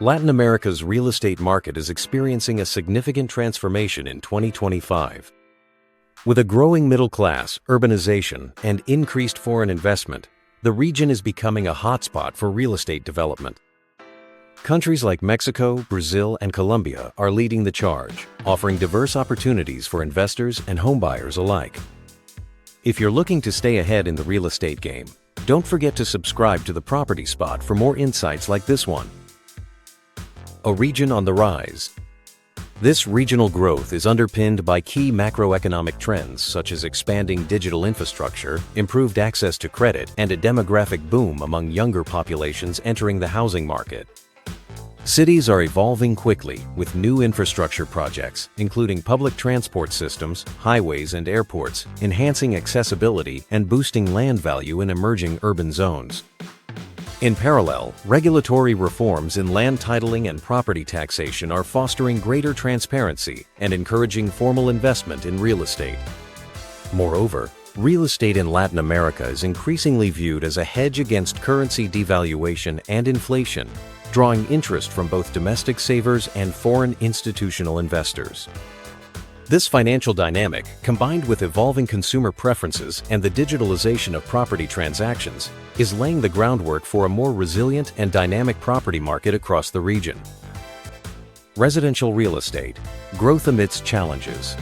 Latin America's real estate market is experiencing a significant transformation in 2025. With a growing middle class, urbanization, and increased foreign investment, the region is becoming a hotspot for real estate development. Countries like Mexico, Brazil, and Colombia are leading the charge, offering diverse opportunities for investors and homebuyers alike. If you're looking to stay ahead in the real estate game, don't forget to subscribe to the Property Spot for more insights like this one. A region on the rise. This regional growth is underpinned by key macroeconomic trends such as expanding digital infrastructure, improved access to credit, and a demographic boom among younger populations entering the housing market. Cities are evolving quickly with new infrastructure projects, including public transport systems, highways, and airports, enhancing accessibility and boosting land value in emerging urban zones. In parallel, regulatory reforms in land titling and property taxation are fostering greater transparency and encouraging formal investment in real estate. Moreover, real estate in Latin America is increasingly viewed as a hedge against currency devaluation and inflation, drawing interest from both domestic savers and foreign institutional investors. This financial dynamic, combined with evolving consumer preferences and the digitalization of property transactions, is laying the groundwork for a more resilient and dynamic property market across the region. Residential real estate: growth amidst challenges.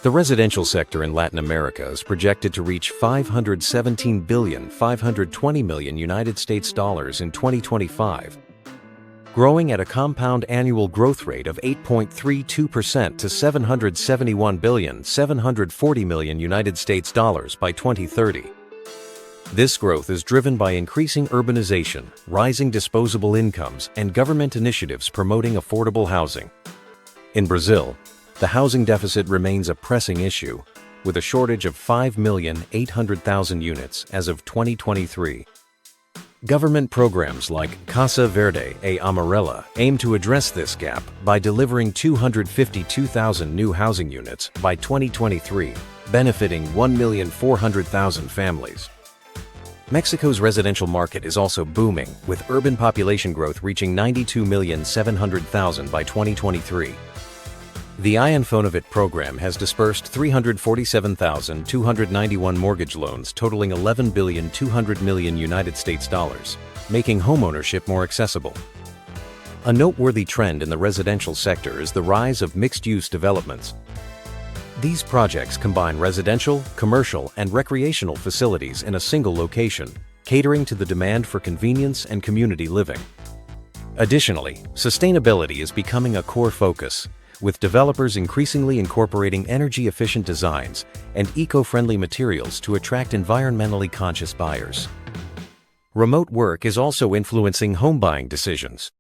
The residential sector in Latin America is projected to reach $517 billion United States dollars in 2025, growing at a compound annual growth rate of 8.32% to $771 billion United States dollars by 2030. This growth is driven by increasing urbanization, rising disposable incomes, and government initiatives promoting affordable housing. In Brazil, the housing deficit remains a pressing issue, with a shortage of 5,800,000 units as of 2023. Government programs like Casa Verde e Amarela aim to address this gap by delivering 252,000 new housing units by 2023, benefiting 1,400,000 families. Mexico's residential market is also booming, with urban population growth reaching 92,700,000 by 2023. The Infonavit program has disbursed 347,291 mortgage loans totaling $11 billion United States dollars, making homeownership more accessible. A noteworthy trend in the residential sector is the rise of mixed-use developments. These projects combine residential, commercial, and recreational facilities in a single location, catering to the demand for convenience and community living. Additionally, sustainability is becoming a core focus, with developers increasingly incorporating energy-efficient designs and eco-friendly materials to attract environmentally conscious buyers. Remote work is also influencing home buying decisions.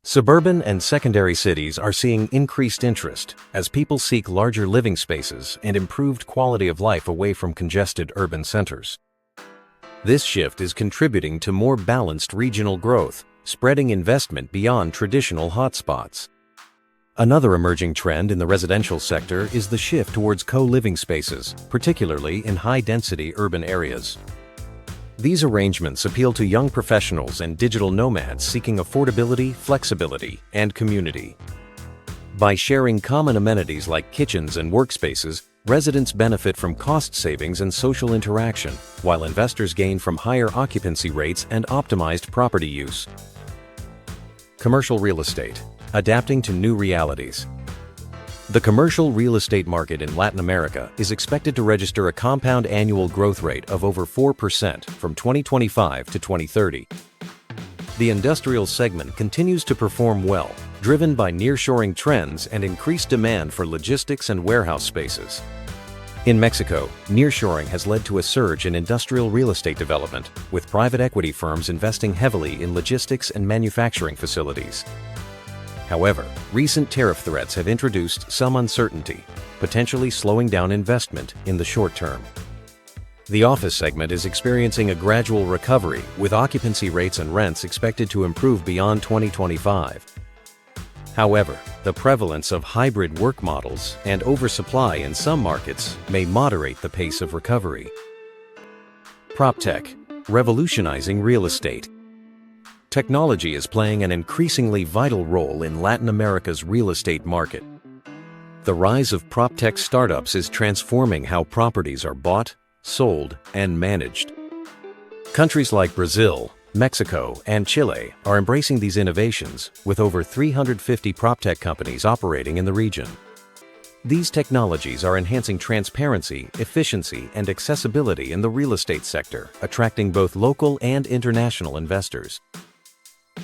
Suburban and secondary cities are seeing increased interest as people seek larger living spaces and improved quality of life away from congested urban centers. This shift is contributing to more balanced regional growth, spreading investment beyond traditional hotspots. Another emerging trend in the residential sector is the shift towards co-living spaces, particularly in high-density urban areas. These arrangements appeal to young professionals and digital nomads seeking affordability, flexibility, and community. By sharing common amenities like kitchens and workspaces, residents benefit from cost savings and social interaction, while investors gain from higher occupancy rates and optimized property use. Commercial real estate: adapting to new realities. The commercial real estate market in Latin America is expected to register a compound annual growth rate of over 4% from 2025 to 2030. The industrial segment continues to perform well, driven by nearshoring trends and increased demand for logistics and warehouse spaces. In Mexico, nearshoring has led to a surge in industrial real estate development, with private equity firms investing heavily in logistics and manufacturing facilities. However, recent tariff threats have introduced some uncertainty, potentially slowing down investment in the short term. The office segment is experiencing a gradual recovery, with occupancy rates and rents expected to improve beyond 2025. However, the prevalence of hybrid work models and oversupply in some markets may moderate the pace of recovery. PropTech: revolutionizing real estate. Technology is playing an increasingly vital role in Latin America's real estate market. The rise of PropTech startups is transforming how properties are bought, sold, and managed. Countries like Brazil, Mexico, and Chile are embracing these innovations, with over 350 PropTech companies operating in the region. These technologies are enhancing transparency, efficiency, and accessibility in the real estate sector, attracting both local and international investors.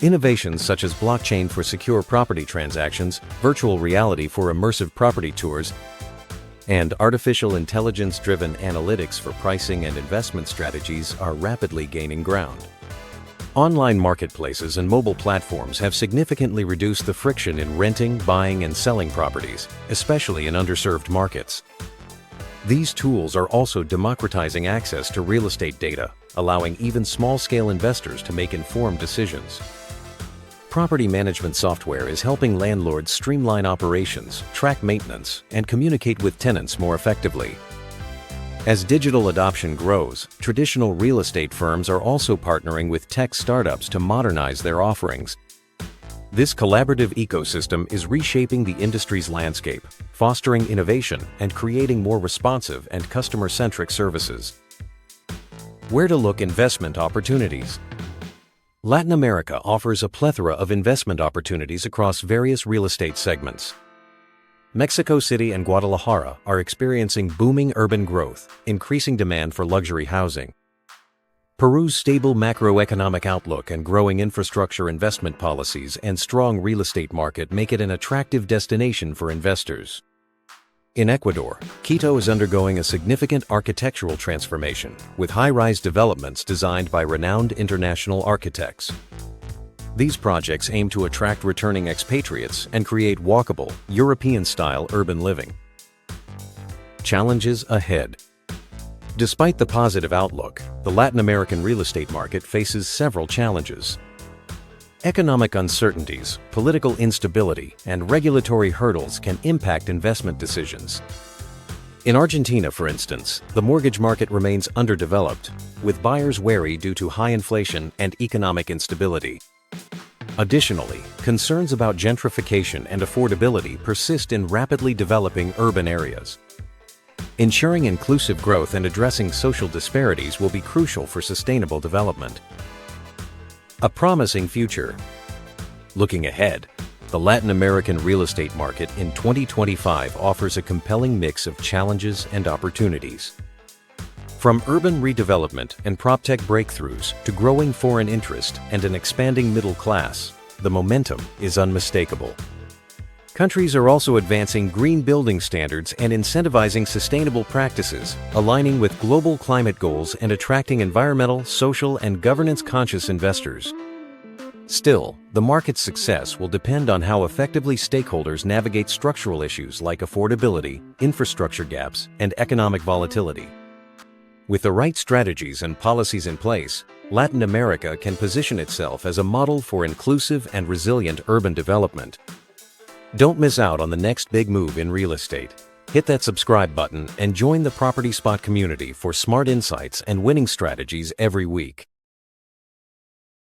Innovations such as blockchain for secure property transactions, virtual reality for immersive property tours, and artificial intelligence-driven analytics for pricing and investment strategies are rapidly gaining ground. Online marketplaces and mobile platforms have significantly reduced the friction in renting, buying, and selling properties, especially in underserved markets. These tools are also democratizing access to real estate data, allowing even small-scale investors to make informed decisions. Property management software is helping landlords streamline operations, track maintenance, and communicate with tenants more effectively. As digital adoption grows, traditional real estate firms are also partnering with tech startups to modernize their offerings. This collaborative ecosystem is reshaping the industry's landscape, fostering innovation and creating more responsive and customer-centric services. Where to look investment opportunities? Latin America offers a plethora of investment opportunities across various real estate segments. Mexico City and Guadalajara are experiencing booming urban growth, increasing demand for luxury housing. Peru's stable macroeconomic outlook and growing infrastructure investment policies and strong real estate market make it an attractive destination for investors. In Ecuador, Quito is undergoing a significant architectural transformation, with high-rise developments designed by renowned international architects. These projects aim to attract returning expatriates and create walkable, European-style urban living. Challenges ahead. Despite the positive outlook, the Latin American real estate market faces several challenges. Economic uncertainties, political instability, and regulatory hurdles can impact investment decisions. In Argentina, for instance, the mortgage market remains underdeveloped, with buyers wary due to high inflation and economic instability. Additionally, concerns about gentrification and affordability persist in rapidly developing urban areas. Ensuring inclusive growth and addressing social disparities will be crucial for sustainable development. A promising future. Looking ahead, the Latin American real estate market in 2025 offers a compelling mix of challenges and opportunities. From urban redevelopment and PropTech breakthroughs to growing foreign interest and an expanding middle class, the momentum is unmistakable. Countries are also advancing green building standards and incentivizing sustainable practices, aligning with global climate goals and attracting environmental, social, and governance-conscious investors. Still, the market's success will depend on how effectively stakeholders navigate structural issues like affordability, infrastructure gaps, and economic volatility. With the right strategies and policies in place, Latin America can position itself as a model for inclusive and resilient urban development. Don't miss out on the next big move in real estate. Hit that subscribe button and join the Property Spot community for smart insights and winning strategies every week.